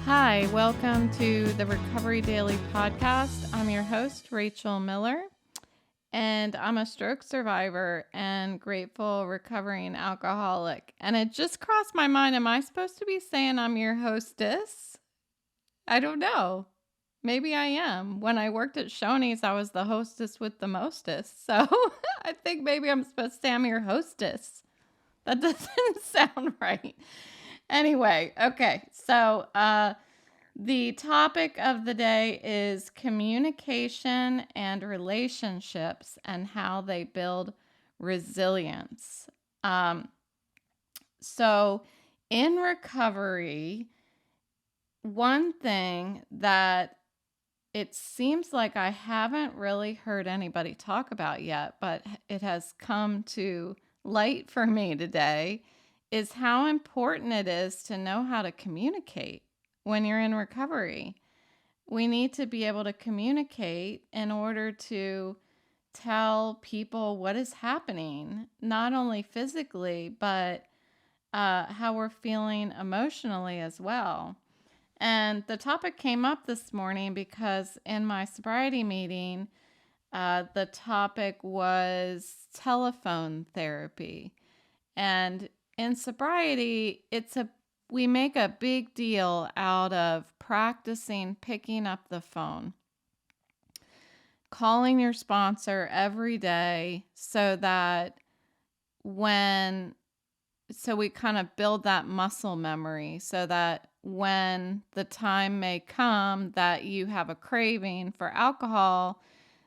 Hi, welcome to the Recovery Daily Podcast. I'm your host, Rachel Miller, and I'm a stroke survivor and grateful recovering alcoholic. And it just crossed my mind, am I supposed to be saying I'm your hostess? I don't know. Maybe I am. When I worked at Shoney's, I was the hostess with the mostest. So I think maybe I'm supposed to say I'm your hostess. That doesn't sound right. Anyway, okay. So, the topic of the day is communication and relationships and how they build resilience. Um, so, in recovery, one thing that it seems like I haven't really heard anybody talk about yet, but it has come to light for me today, is how important it is to know how to communicate when you're in recovery. We need to be able to communicate in order to tell people what is happening, not only physically, but how we're feeling emotionally as well. And the topic came up this morning because in my sobriety meeting, the topic was telephone therapy. And in sobriety, we make a big deal out of practicing picking up the phone, calling your sponsor every day so we kind of build that muscle memory so that when the time may come that you have a craving for alcohol,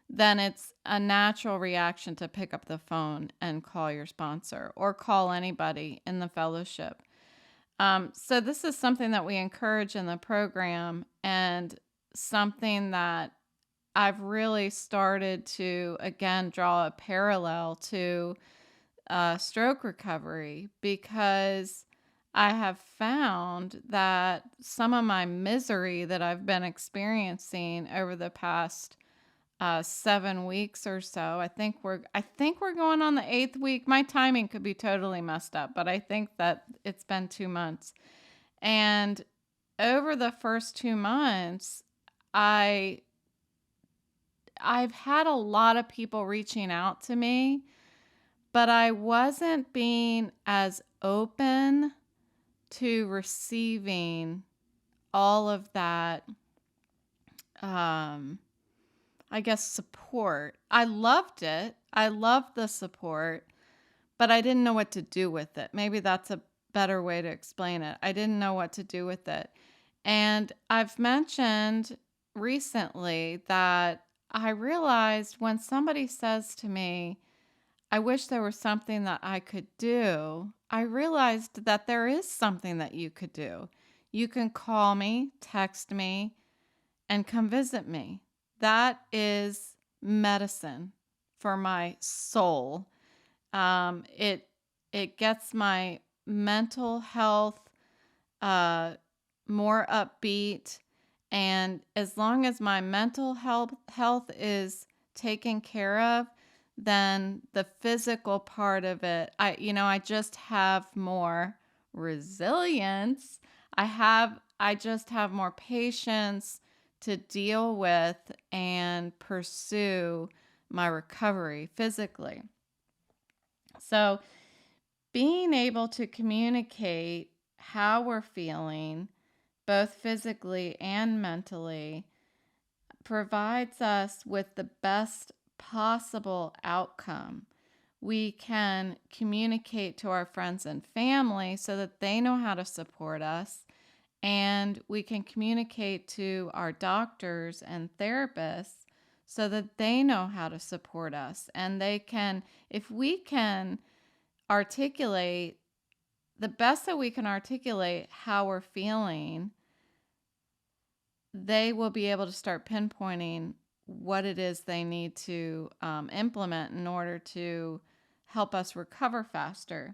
then it's a natural reaction to pick up the phone and call your sponsor or call anybody in the fellowship. So this is something that we encourage in the program and something that I've really started to, again, draw a parallel to stroke recovery because I have found that some of my misery that I've been experiencing over the past 7 weeks or so. I think we're going on the 8th week. My timing could be totally messed up, but I think that it's been 2 months. And over the first 2 months, I've had a lot of people reaching out to me, but I wasn't being as open to receiving all of that I guess support. I loved it. I loved the support, but I didn't know what to do with it. Maybe that's a better way to explain it. I didn't know what to do with it. And I've mentioned recently that I realized when somebody says to me, I wish there was something that I could do, I realized that there is something that you could do. You can call me, text me, and come visit me. That is medicine for my soul. It gets my mental health more upbeat, and as long as my mental health is taken care of, then the physical part of it, I just have more resilience. I just have more patience to deal with and pursue my recovery physically. So, being able to communicate how we're feeling, both physically and mentally, provides us with the best possible outcome. We can communicate to our friends and family so that they know how to support us. And we can communicate to our doctors and therapists so that they know how to support us. And if we can articulate the best that we can articulate how we're feeling, they will be able to start pinpointing what it is they need to implement in order to help us recover faster.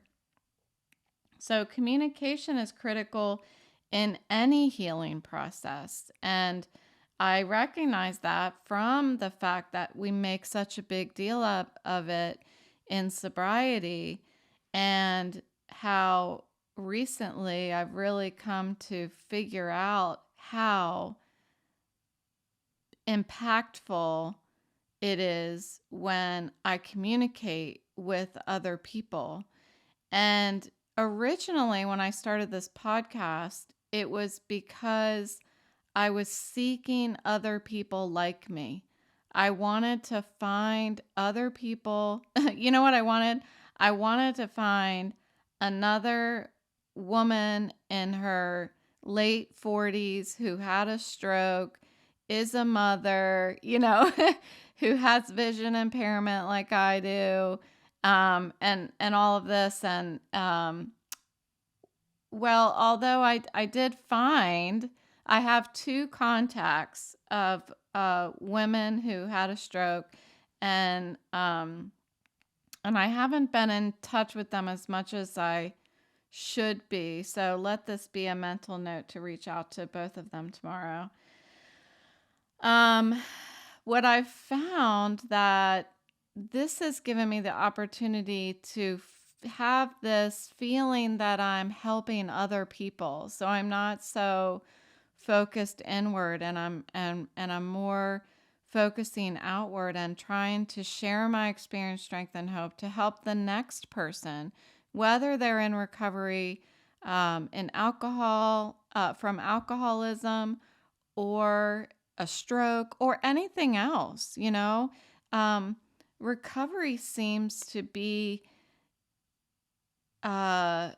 So communication is critical in any healing process. And I recognize that from the fact that we make such a big deal of it in sobriety, and how recently I've really come to figure out how impactful it is when I communicate with other people. And originally, when I started this podcast, it was because I was seeking other people like me. I wanted to find other people. You know what I wanted? I wanted to find another woman in her late 40s who had a stroke, is a mother, who has vision impairment like I do, and all of this. And well, although I did find, I have two contacts of women who had a stroke, and I haven't been in touch with them as much as I should be. So let this be a mental note to reach out to both of them tomorrow. What I've found that this has given me the opportunity to have this feeling that I'm helping other people. So I'm not so focused inward, and I'm more focusing outward and trying to share my experience, strength, and hope to help the next person, whether they're in recovery in alcohol from alcoholism, or a stroke, or anything else. Um, recovery seems to be uh,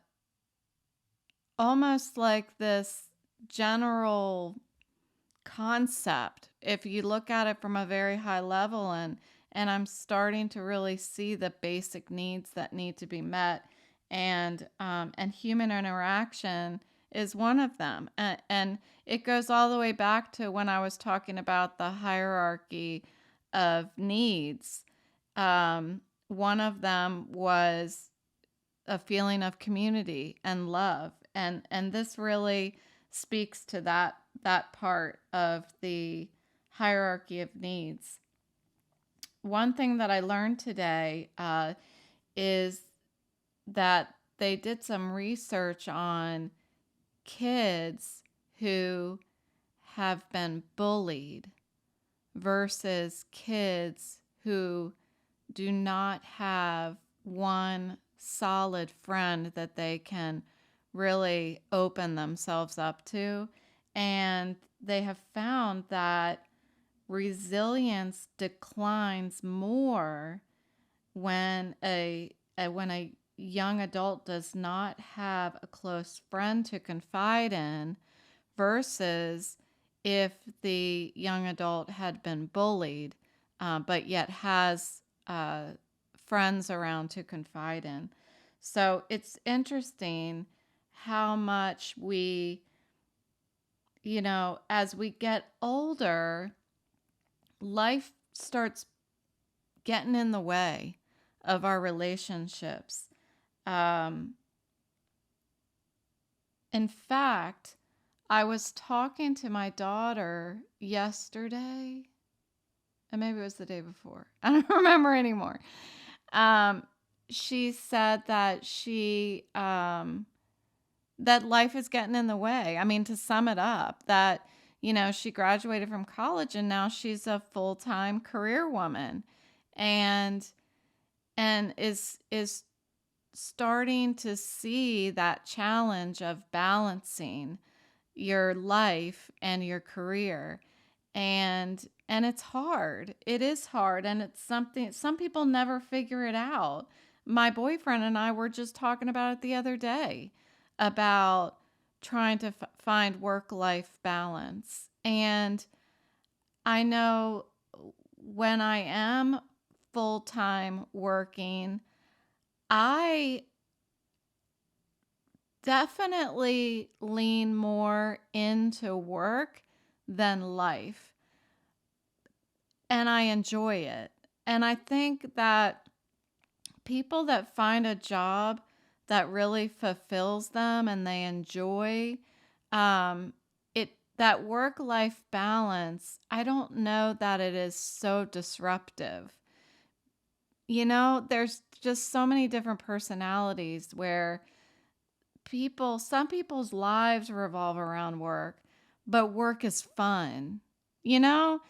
almost like this general concept if you look at it from a very high level, and I'm starting to really see the basic needs that need to be met, and human interaction is one of them, and it goes all the way back to when I was talking about the hierarchy of needs. One of them was a feeling of community and love, and this really speaks to that part of the hierarchy of needs. One thing that I learned today is that they did some research on kids who have been bullied versus kids who do not have one solid friend that they can really open themselves up to. And they have found that resilience declines more when a young adult does not have a close friend to confide in, versus if the young adult had been bullied, but yet has friends around to confide in. So it's interesting how much as we get older, life starts getting in the way of our relationships. In fact, I was talking to my daughter yesterday, and maybe it was the day before. I don't remember anymore. She said that that life is getting in the way. I mean, to sum it up, that she graduated from college and now she's a full-time career woman, and is starting to see that challenge of balancing your life and your career. And it's hard. It is hard, and it's something some people never figure it out. My boyfriend and I were just talking about it the other day, about trying to find work-life balance. And I know when I am full-time working, I definitely lean more into work than life, and I enjoy it. And I think that people that find a job that really fulfills them and they enjoy it, that work-life balance, I don't know that it is so disruptive. There's just so many different personalities where some people's lives revolve around work, but work is fun. You know,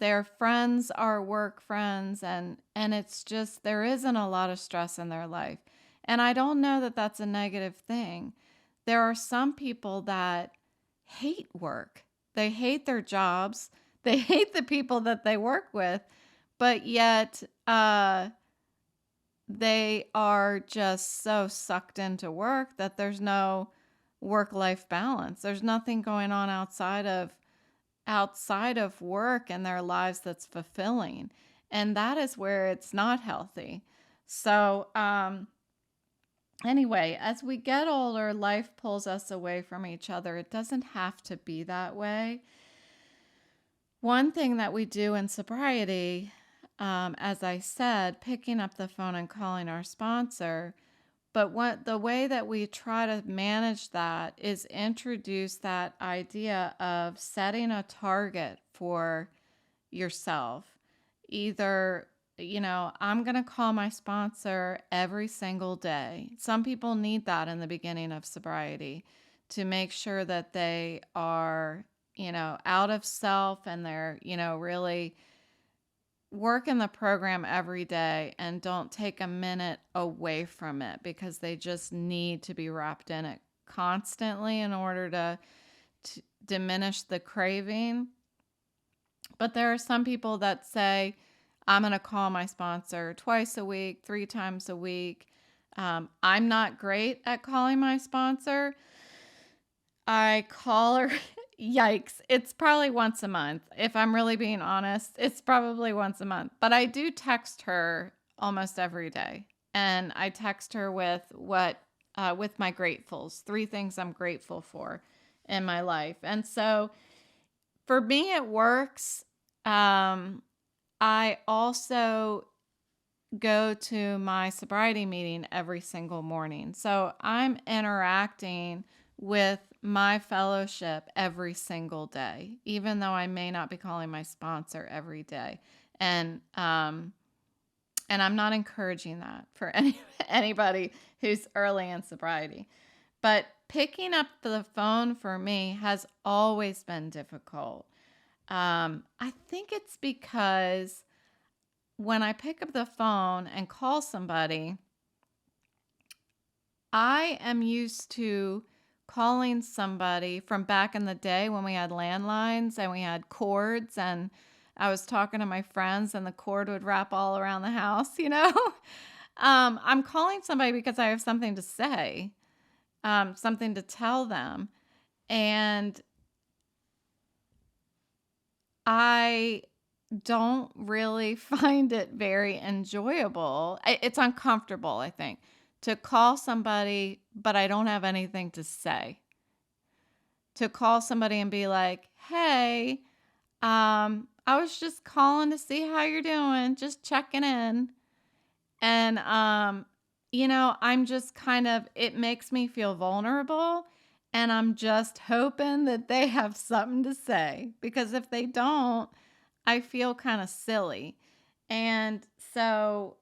their friends are work friends, and it's just there isn't a lot of stress in their life. And I don't know that that's a negative thing. There are some people that hate work. They hate their jobs. They hate the people that they work with, but yet they are just so sucked into work that there's no work-life balance. There's nothing going on outside of work in their lives that's fulfilling. And that is where it's not healthy. So, anyway, as we get older, life pulls us away from each other. It doesn't have to be that way. One thing that we do in sobriety, as I said, picking up the phone and calling our sponsor. But the way that we try to manage that is introduce that idea of setting a target for yourself. Either, I'm going to call my sponsor every single day. Some people need that in the beginning of sobriety to make sure that they are, out of self and they're, really work in the program every day and don't take a minute away from it because they just need to be wrapped in it constantly in order to diminish the craving. But there are some people that say, I'm going to call my sponsor twice a week, 3 times a week. I'm not great at calling my sponsor. I call her, yikes, it's probably once a month. If I'm really being honest, it's probably once a month. But I do text her almost every day. And I text her with with my gratefuls, 3 things I'm grateful for in my life. And so for me, it works. I also go to my sobriety meeting every single morning. So I'm interacting with my fellowship every single day, even though I may not be calling my sponsor every day. And I'm not encouraging that for anybody who's early in sobriety. But picking up the phone for me has always been difficult. I think it's because when I pick up the phone and call somebody, I am used to calling somebody from back in the day when we had landlines and we had cords, and I was talking to my friends and the cord would wrap all around the house. I'm calling somebody because I have something to say, something to tell them. And I don't really find it very enjoyable. It's uncomfortable, I think, to call somebody, but I don't have anything to say. To call somebody and be like, hey, I was just calling to see how you're doing, just checking in. And, I'm just it makes me feel vulnerable. And I'm just hoping that they have something to say, because if they don't, I feel kind of silly. And so,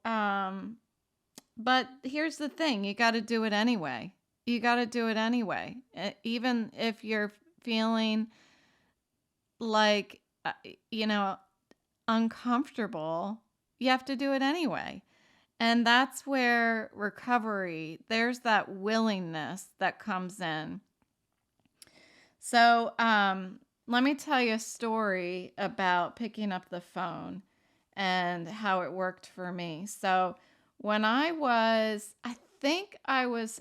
but here's the thing, you got to do it anyway. You got to do it anyway. Even if you're feeling like, uncomfortable, you have to do it anyway. And that's where recovery, there's that willingness that comes in. So, let me tell you a story about picking up the phone and how it worked for me. So, when I think I was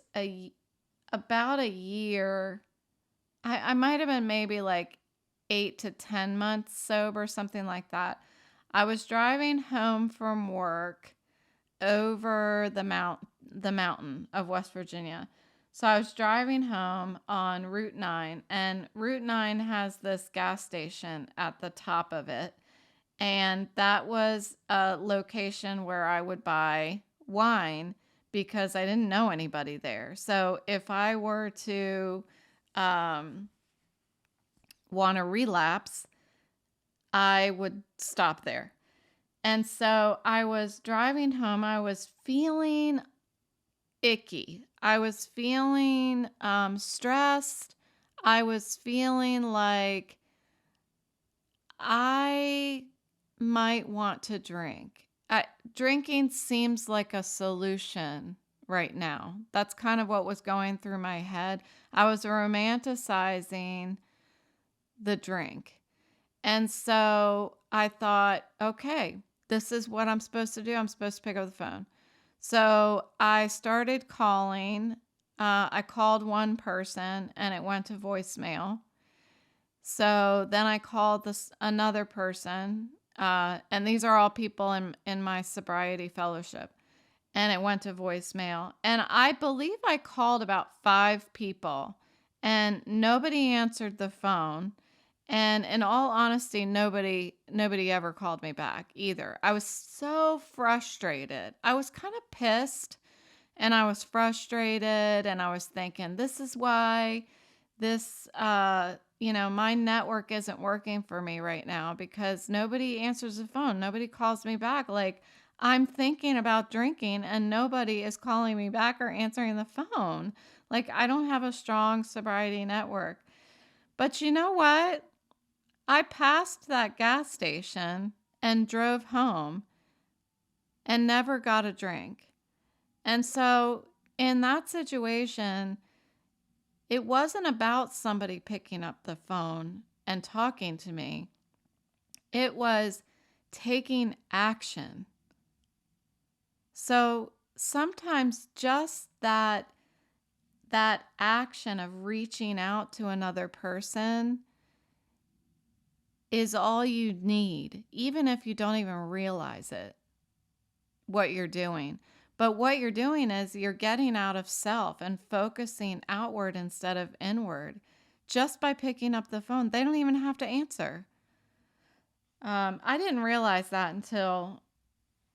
about a year, I might have been maybe like 8 to 10 months sober, something like that. I was driving home from work over the mountain of West Virginia. So I was driving home on Route 9, and Route 9 has this gas station at the top of it. And that was a location where I would buy wine because I didn't know anybody there. So if I were to want to relapse, I would stop there. And so I was driving home. I was feeling icky. I was feeling stressed. I was feeling like I might want to drink. Drinking seems like a solution right now. That's kind of what was going through my head. I was romanticizing the drink. And so I thought, okay, this is what I'm supposed to do. I'm supposed to pick up the phone. So I started calling. I called one person and it went to voicemail. So then I called this another person, and these are all people in my sobriety fellowship, and it went to voicemail. And I believe I called about 5 people, and nobody answered the phone. And in all honesty, nobody ever called me back either. I was so frustrated. I was kind of pissed, and I was frustrated, and I was thinking, this is why this my network isn't working for me right now, because nobody answers the phone, nobody calls me back. Like, I'm thinking about drinking and nobody is calling me back or answering the phone. Like, I don't have a strong sobriety network. But you know what? I passed that gas station and drove home and never got a drink. And so in that situation, it wasn't about somebody picking up the phone and talking to me. It was taking action. So sometimes just that action of reaching out to another person is all you need, even if you don't even realize it, what you're doing. But what you're doing is you're getting out of self and focusing outward instead of inward just by picking up the phone. They don't even have to answer. I didn't realize that until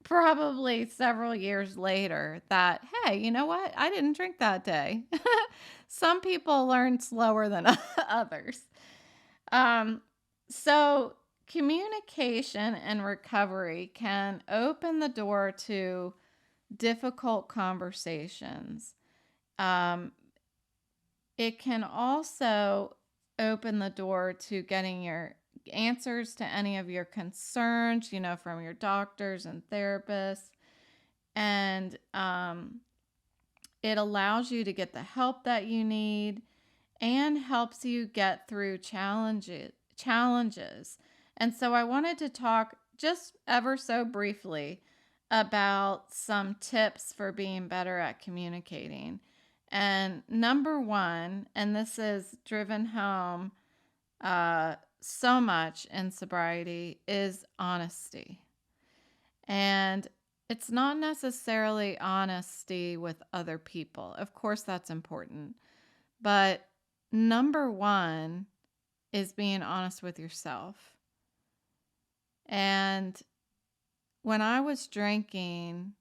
probably several years later that, hey, you know what? I didn't drink that day. Some people learn slower than others. So communication and recovery can open the door to difficult conversations. It can also open the door to getting your answers to any of your concerns, from your doctors and therapists. And it allows you to get the help that you need and helps you get through challenges. And so I wanted to talk just ever so briefly about some tips for being better at communicating. And number one, and this is driven home so much in sobriety, is honesty. And it's not necessarily honesty with other people. Of course, that's important. But number one is being honest with yourself. And when I was drinking,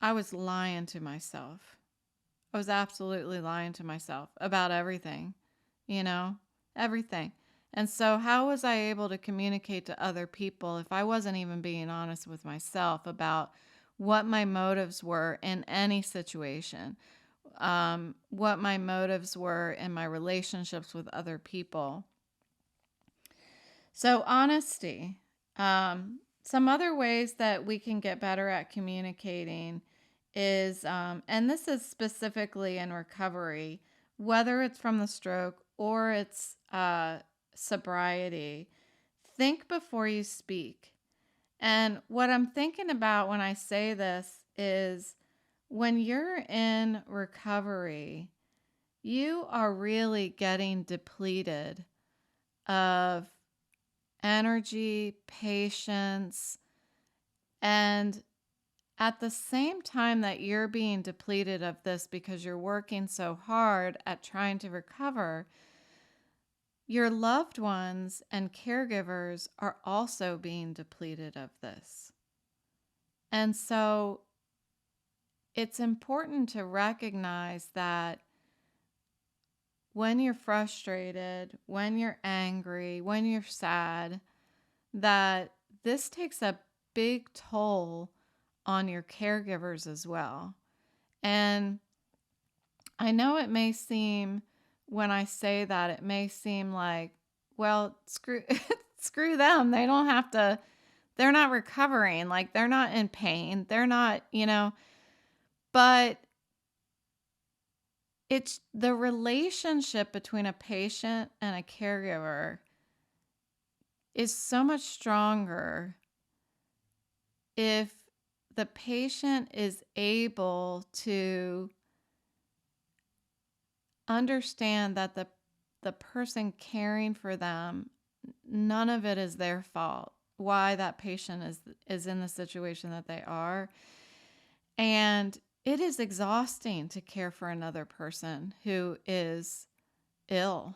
I was lying to myself. I was absolutely lying to myself about everything, everything. And so how was I able to communicate to other people if I wasn't even being honest with myself about what my motives were in any situation, what my motives were in my relationships with other people? So honesty. Some other ways that we can get better at communicating is, and this is specifically in recovery, whether it's from the stroke or it's sobriety, think before you speak. And what I'm thinking about when I say this is when you're in recovery, you are really getting depleted of energy, patience, and at the same time that you're being depleted of this because you're working so hard at trying to recover, your loved ones and caregivers are also being depleted of this. And so it's important to recognize that when you're frustrated, when you're angry, when you're sad, that this takes a big toll on your caregivers as well. And I know it may seem when I say that, it may seem like, well, screw screw them. They don't have to, they're not recovering. Like, they're not in pain. They're not, but it's the relationship between a patient and a caregiver is so much stronger if the patient is able to understand that the person caring for them, none of it is their fault. Why that patient is in the situation that they are. And it is exhausting to care for another person who is ill.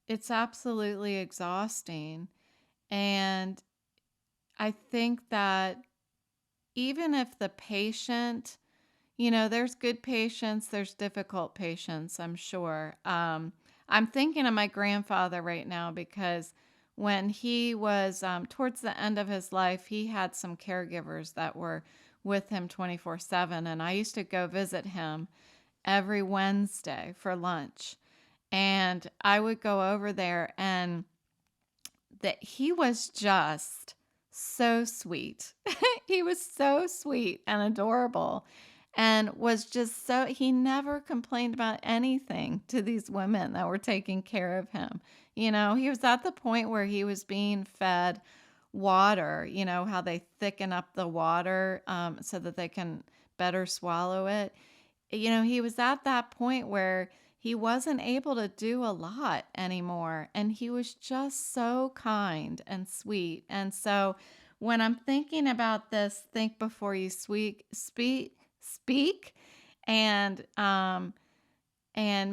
It's absolutely exhausting. And I think that even if the patient, there's good patients, there's difficult patients, I'm sure. I'm thinking of my grandfather right now because when he was towards the end of his life, he had some caregivers that were with him 24/7. And I used to go visit him every Wednesday for lunch. And I would go over there, and that he was just so sweet. He was so sweet and adorable, and was just so, he never complained about anything to these women that were taking care of him. He was at the point where he was being fed water, how they thicken up the water so that they can better swallow it. He was at that point where he wasn't able to do a lot anymore. And he was just so kind and sweet. And so when I'm thinking about this, think before you speak, and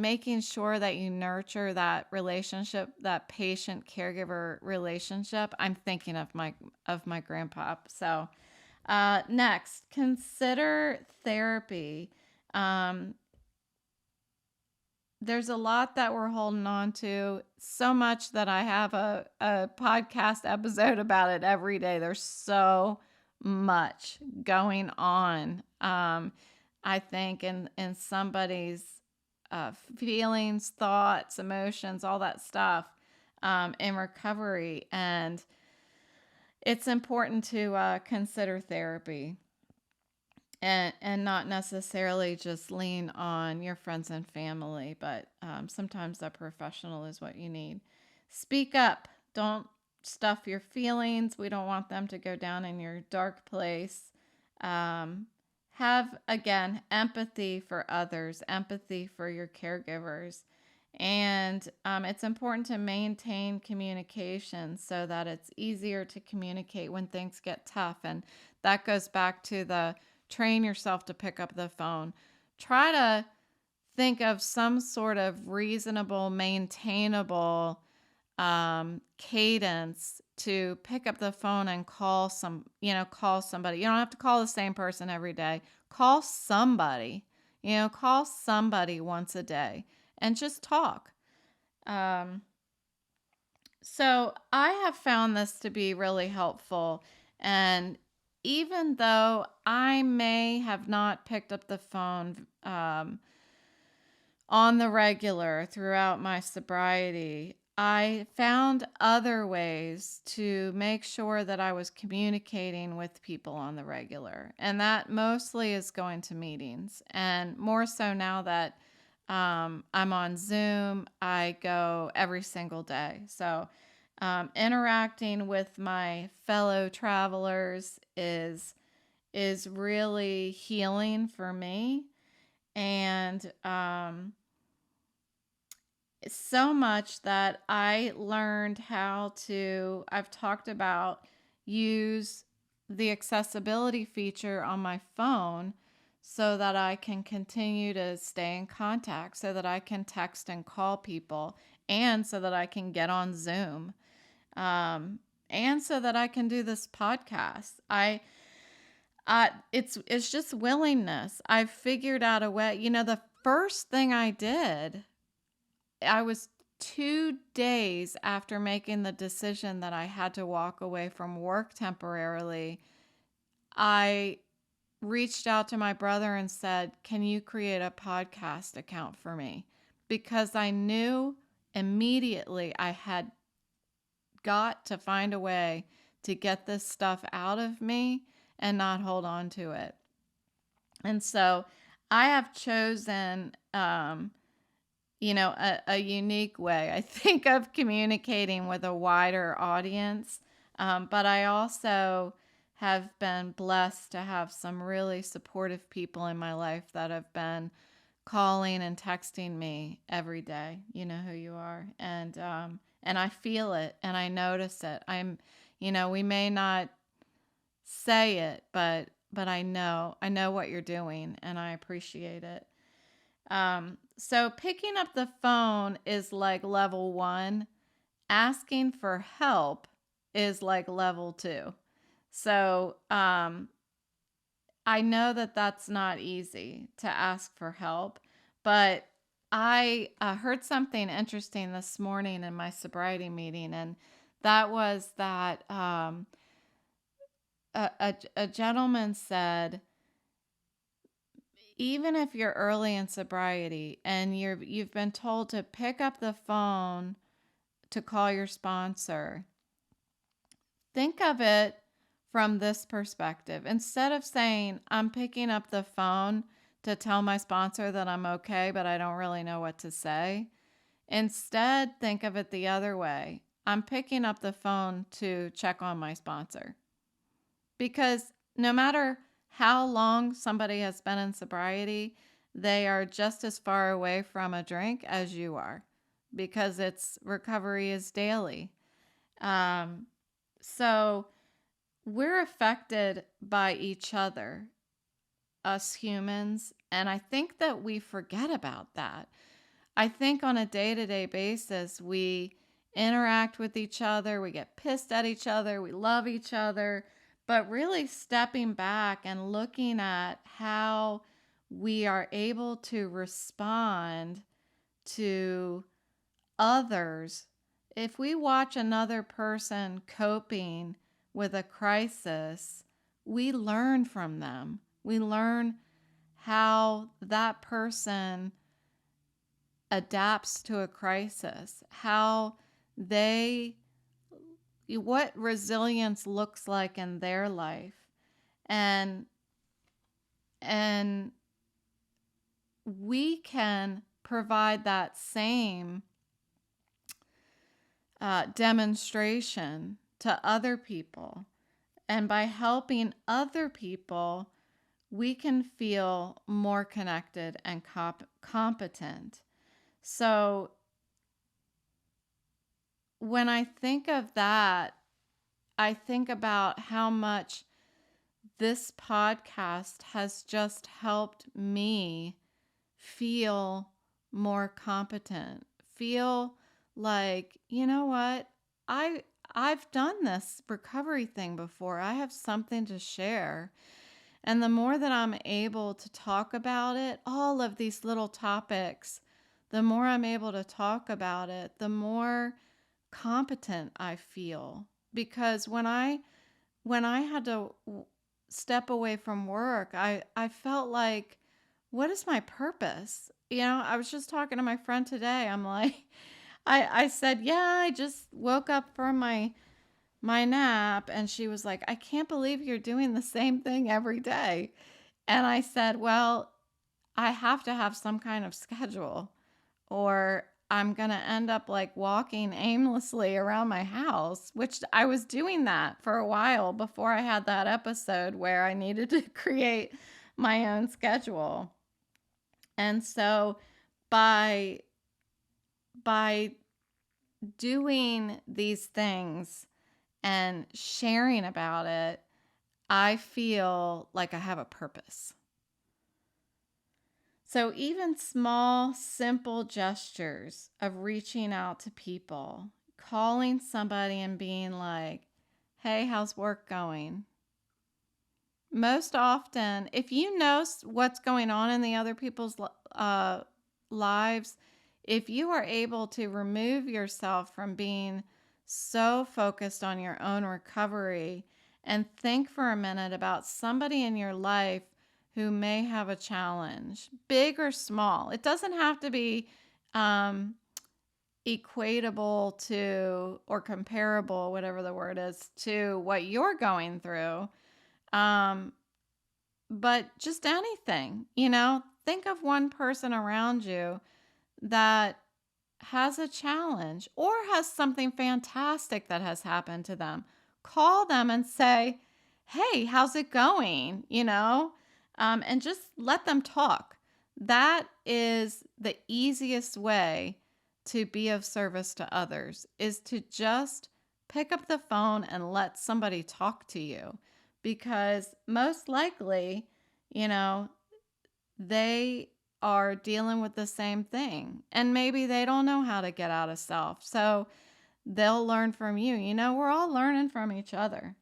making sure that you nurture that relationship, that patient caregiver relationship. I'm thinking of my grandpa. So next, consider therapy. There's a lot that we're holding on to, so much that I have a podcast episode about it every day. There's so much going on, I think, in somebody's feelings, thoughts, emotions, all that stuff in recovery. And it's important to consider therapy. And not necessarily just lean on your friends and family, but sometimes a professional is what you need. Speak up. Don't stuff your feelings. We don't want them to go down in your dark place. Have, again, empathy for others, empathy for your caregivers. And it's important to maintain communication so that it's easier to communicate when things get tough. And that goes back to the train yourself to pick up the phone. Try to think of some sort of reasonable, maintainable cadence to pick up the phone and call somebody. You don't have to call the same person every day. Call somebody, call somebody once a day and just talk. So I have found this to be really helpful. And even though I may have not picked up the phone on the regular throughout my sobriety, I found other ways to make sure that I was communicating with people on the regular. And that mostly is going to meetings. And more so now that I'm on Zoom, I go every single day. So interacting with my fellow travelers is really healing for me. And so much that I learned how to, I've talked about, use the accessibility feature on my phone so that I can continue to stay in contact, so that I can text and call people, and so that I can get on Zoom, and so that I can do this podcast. It's just willingness. I've figured out a way. The first thing I did, I was 2 days after making the decision that I had to walk away from work temporarily. I reached out to my brother and said, "Can you create a podcast account for me?" because I knew immediately I had got to find a way to get this stuff out of me and not hold on to it. And so I have chosen, a unique way, I think, of communicating with a wider audience. But I also have been blessed to have some really supportive people in my life that have been calling and texting me every day. You know who you are. And I feel it and I notice it. We may not say it, but I know what you're doing and I appreciate it. So picking up the phone is like level 1. Asking for help is like level 2. So I know that that's not easy to ask for help, but I heard something interesting this morning in my sobriety meeting, and that was that a gentleman said, even if you're early in sobriety and you've been told to pick up the phone to call your sponsor, think of it from this perspective. Instead of saying, I'm picking up the phone to tell my sponsor that I'm okay, but I don't really know what to say, instead think of it the other way. I'm picking up the phone to check on my sponsor. Because no matter how long somebody has been in sobriety, they are just as far away from a drink as you are, because recovery is daily. So we're affected by each other, us humans, and I think that we forget about that. I think on a day-to-day basis, we interact with each other, we get pissed at each other, we love each other, but really stepping back and looking at how we are able to respond to others. If we watch another person coping with a crisis, we learn from them. We learn how that person adapts to a crisis, what resilience looks like in their life. And we can provide that same demonstration to other people. And by helping other people, we can feel more connected and competent. So when I think of that, I think about how much this podcast has just helped me feel more competent, feel like, you know what, I've done this recovery thing before. I have something to share. And the more that I'm able to talk about it, all of these little topics, the more I'm able to talk about it, the more competent I feel. Because when I had to step away from work, I felt like, what is my purpose? I was just talking to my friend today. I'm like, I said, yeah, I just woke up from my nap. And she was like, I can't believe you're doing the same thing every day. And I said, well, I have to have some kind of schedule, or I'm going to end up like walking aimlessly around my house, which I was doing that for a while before I had that episode where I needed to create my own schedule. And so by doing these things and sharing about it, I feel like I have a purpose. So even small, simple gestures of reaching out to people, calling somebody and being like, hey, how's work going? Most often, if you know what's going on in the other people's lives, if you are able to remove yourself from being so focused on your own recovery and think for a minute about somebody in your life who may have a challenge, big or small. It doesn't have to be um, equatable to, or comparable, whatever the word is, to what you're going through. Um, but just anything, think of one person around you that has a challenge or has something fantastic that has happened to them. Call them and say, hey, how's it going? And just let them talk. That is the easiest way to be of service to others, is to just pick up the phone and let somebody talk to you, because most likely, you know, they are dealing with the same thing, and maybe they don't know how to get out of self. So they'll learn from you. We're all learning from each other.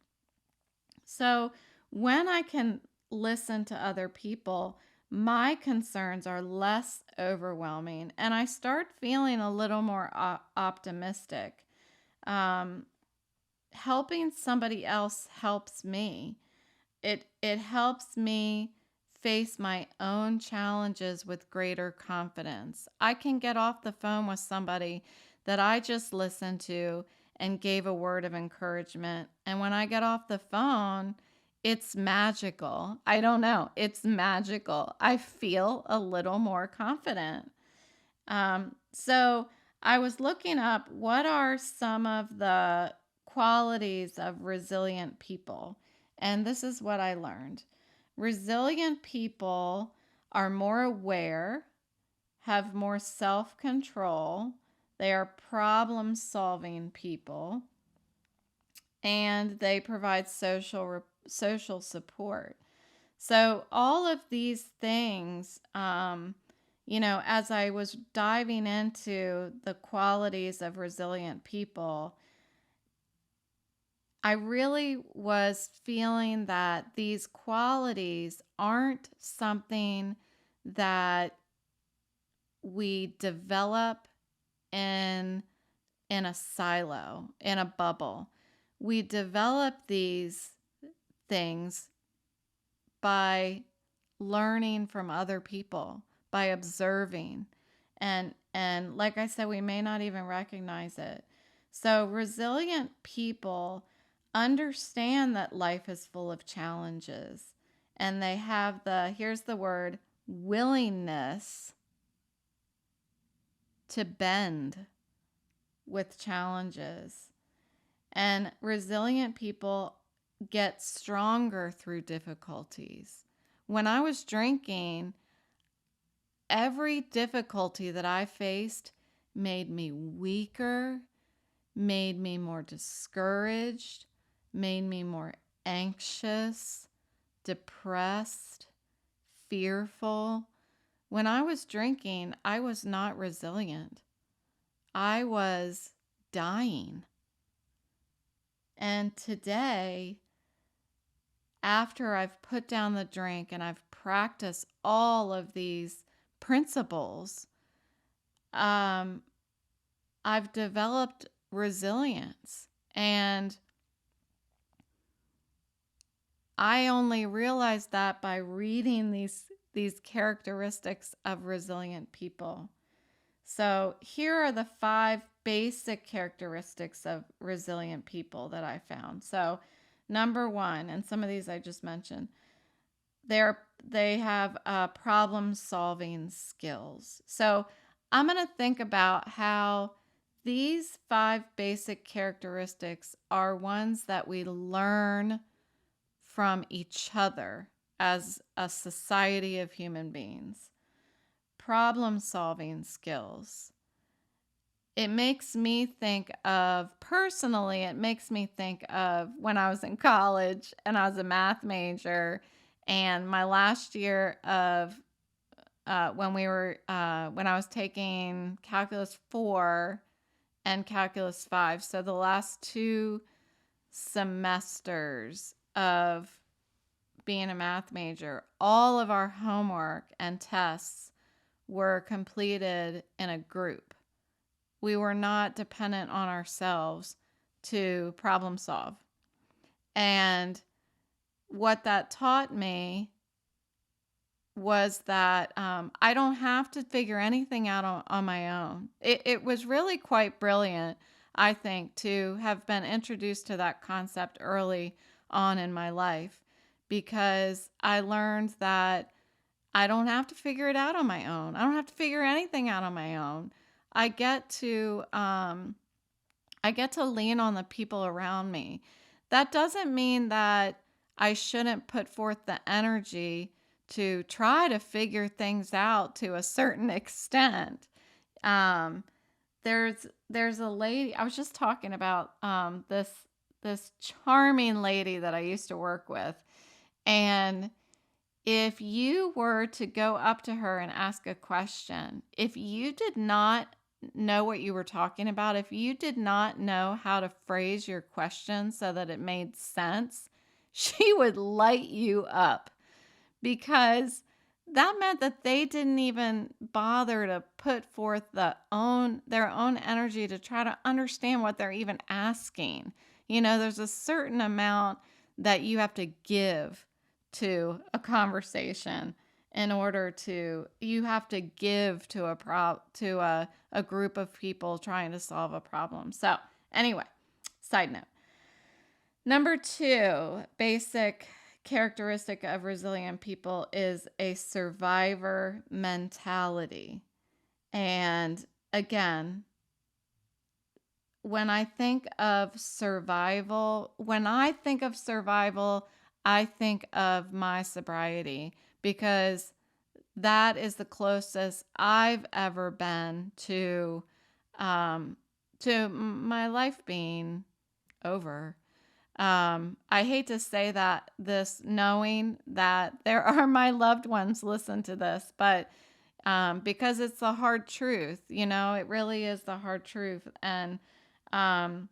So when I can listen to other people, my concerns are less overwhelming, and I start feeling a little more optimistic. Um, Helping somebody else helps me. It helps me face my own challenges with greater confidence. I can get off the phone with somebody that I just listened to and gave a word of encouragement. And when I get off the phone, it's magical. I don't know. It's magical. I feel a little more confident. So I was looking up what are some of the qualities of resilient people. And this is what I learned. Resilient people are more aware, have more self-control, they are problem-solving people, and they provide social support. So all of these things, as I was diving into the qualities of resilient people, I really was feeling that these qualities aren't something that we develop in a silo, in a bubble. We develop these things by learning from other people, by observing. And like I said, we may not even recognize it. So resilient people understand that life is full of challenges, and they have here's the word, willingness to bend with challenges. And resilient people get stronger through difficulties. When I was drinking, every difficulty that I faced made me weaker, made me more discouraged, made me more anxious, depressed, fearful. When I was drinking, I was not resilient. I was dying. And today, after I've put down the drink and I've practiced all of these principles, I've developed resilience. And I only realized that by reading these characteristics of resilient people. So here are the 5 basic characteristics of resilient people that I found. So number 1, and some of these I just mentioned, they have problem-solving skills. So I'm going to think about how these 5 basic characteristics are ones that we learn from each other as a society of human beings. Problem-solving skills. It makes me think of, personally, it makes me think of when I was in college and I was a math major, and my last year of when I was taking Calculus 4 and Calculus 5, so the last 2 semesters of being a math major, all of our homework and tests were completed in a group. We were not dependent on ourselves to problem solve. And what that taught me was that I don't have to figure anything out on my own. It was really quite brilliant, I think, to have been introduced to that concept early on in my life, because I learned that I don't have to figure it out on my own. I don't have to figure anything out on my own. I get to um, I get to lean on the people around me. That doesn't mean that I shouldn't put forth the energy to try to figure things out to a certain extent. Um, there's a lady I was just talking about, this charming lady that I used to work with, and if you were to go up to her and ask a question, if you did not know what you were talking about, if you did not know how to phrase your question so that it made sense, she would light you up, because that meant that they didn't even bother to put forth their own energy to try to understand what they're even asking. There's a certain amount that you have to give to a conversation in order to you have to give to a group of people trying to solve a problem. So, anyway, side note. Number 2, basic characteristic of resilient people is a survivor mentality. And again, when I think of survival, I think of my sobriety, because that is the closest I've ever been to my life being over. I hate to say that, this knowing that there are my loved ones listen to this, but because it's the hard truth, it really is the hard truth. And um,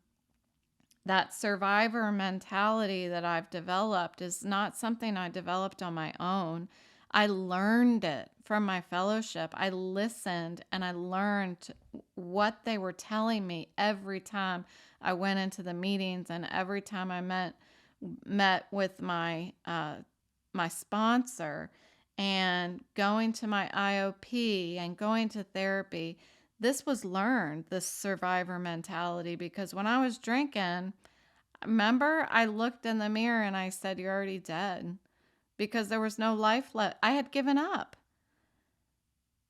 that survivor mentality that I've developed is not something I developed on my own. I learned it from my fellowship. I listened and I learned what they were telling me every time I went into the meetings, and every time I met with my sponsor, and going to my IOP and going to therapy. This was learned, this survivor mentality, because when I was drinking, remember, I looked in the mirror and I said, "You're already dead," because there was no life left. I had given up.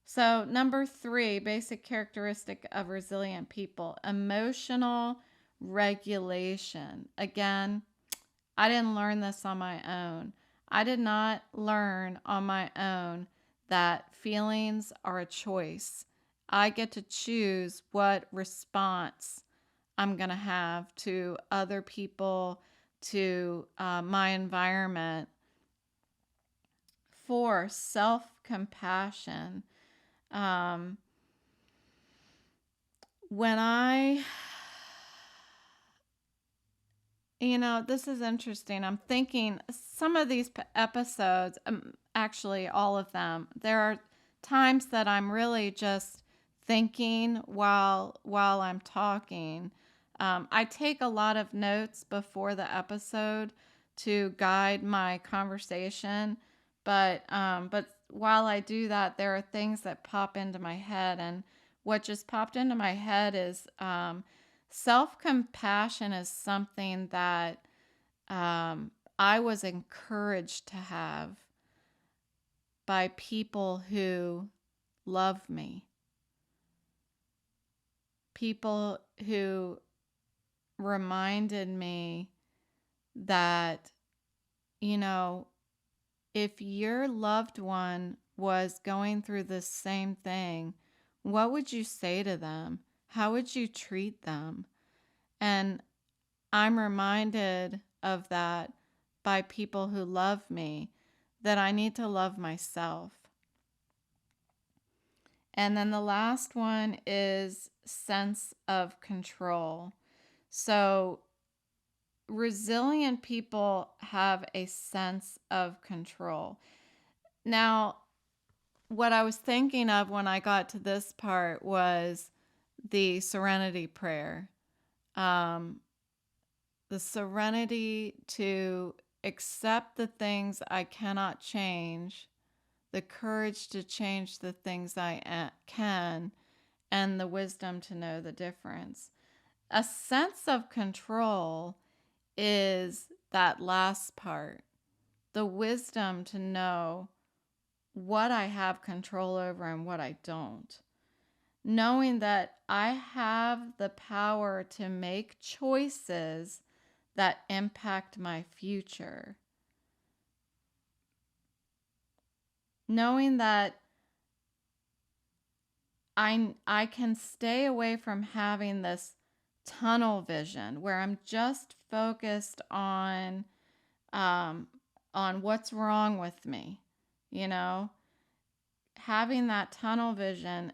So, number 3, basic characteristic of resilient people, emotional regulation. Again, I didn't learn this on my own. I did not learn on my own that feelings are a choice. I get to choose what response I'm going to have to other people, to my environment. For self-compassion, um, when this is interesting. I'm thinking some of these episodes, actually all of them, there are times that I'm really just thinking while I'm talking. I take a lot of notes before the episode to guide my conversation, but while I do that, there are things that pop into my head, and what just popped into my head is self-compassion is something that I was encouraged to have by people who love me, people who reminded me that, if your loved one was going through the same thing, what would you say to them? How would you treat them? And I'm reminded of that by people who love me, that I need to love myself. And then the last one is sense of control. So resilient people have a sense of control. Now, what I was thinking of when I got to this part was the serenity prayer. The serenity to accept the things I cannot change, the courage to change the things I can, and the wisdom to know the difference. A sense of control is that last part, the wisdom to know what I have control over and what I don't. Knowing that I have the power to make choices that impact my future. Knowing that I can stay away from having this tunnel vision where I'm just focused on what's wrong with me, having that tunnel vision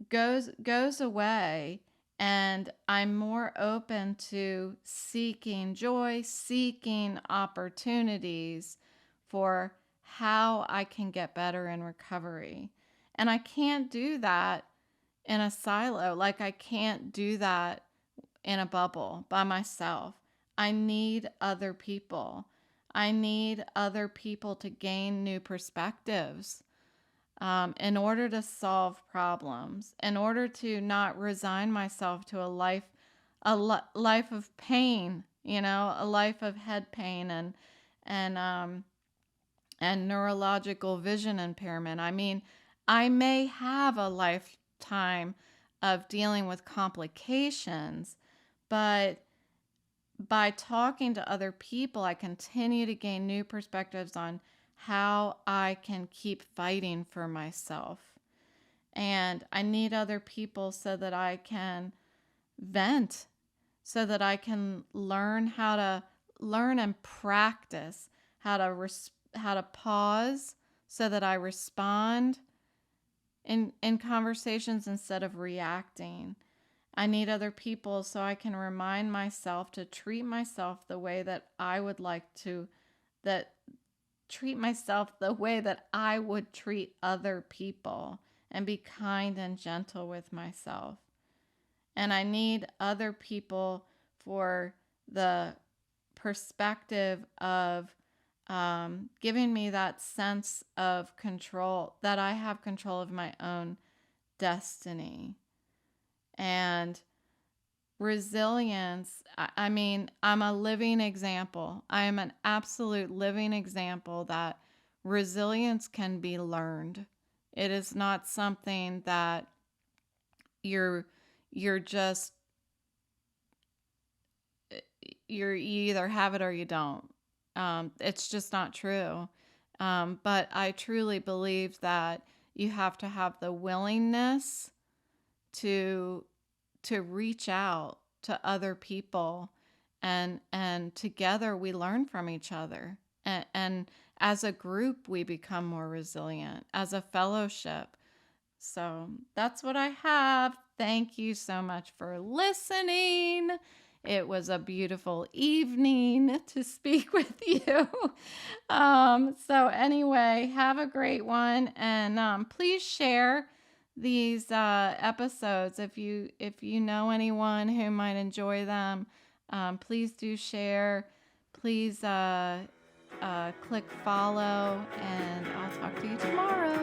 goes away, and I'm more open to seeking joy, seeking opportunities for how I can get better in recovery. And I can't do that in a silo. Like, I can't do that in a bubble by myself. I need other people. I need other people to gain new perspectives in order to solve problems, in order to not resign myself to a life of pain, a life of head pain and neurological vision impairment. I mean, I may have a lifetime of dealing with complications, but by talking to other people, I continue to gain new perspectives on how I can keep fighting for myself. And I need other people so that I can vent, so that I can learn and practice how to pause so that I respond in conversations instead of reacting. I need other people so I can remind myself to treat myself the way that I would treat other people, and be kind and gentle with myself. And I need other people for the perspective of giving me that sense of control, that I have control of my own destiny. And resilience, I mean, I'm a living example. I am an absolute living example that resilience can be learned. It is not something that you either have it or you don't. It's just not true. But I truly believe that you have to have the willingness to reach out to other people, and together we learn from each other, and as a group we become more resilient, as a fellowship. So that's what I have. Thank you so much for listening. It was a beautiful evening to speak with you. So anyway, have a great one, and please share these episodes if you know anyone who might enjoy them. Please do share. Please click follow, and I'll talk to you tomorrow.